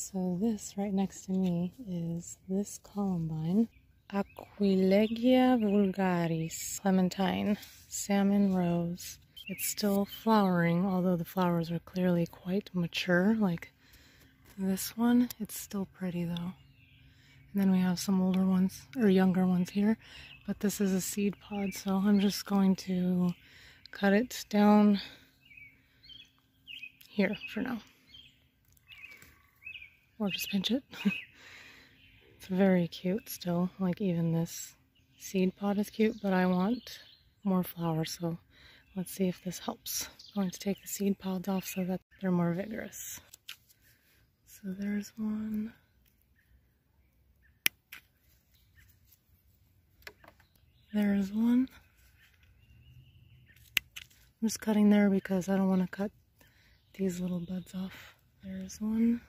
So this right next to me is this Columbine, Aquilegia vulgaris, clementine, salmon rose. It's still flowering, although the flowers are clearly quite mature, like this one. It's still pretty though. And then we have some older ones, or younger ones here, but this is a seed pod, so I'm just going to cut it down here for now. Or just pinch it. It's very cute still, like even this seed pod is cute, but I want more flowers, so let's see if this helps. I'm going to take the seed pods off so that they're more vigorous. So there's one. There's one. I'm just cutting there because I don't want to cut these little buds off. There's one.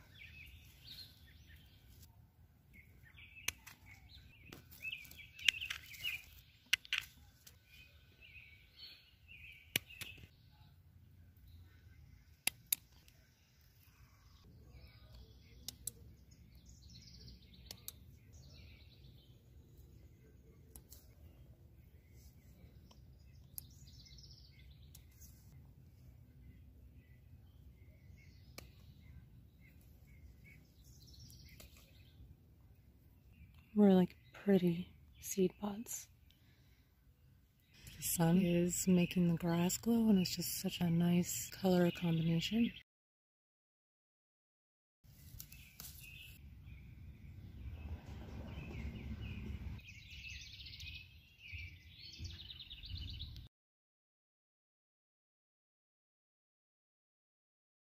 Really pretty seed pods. The sun is making the grass glow, and it's just such a nice color combination.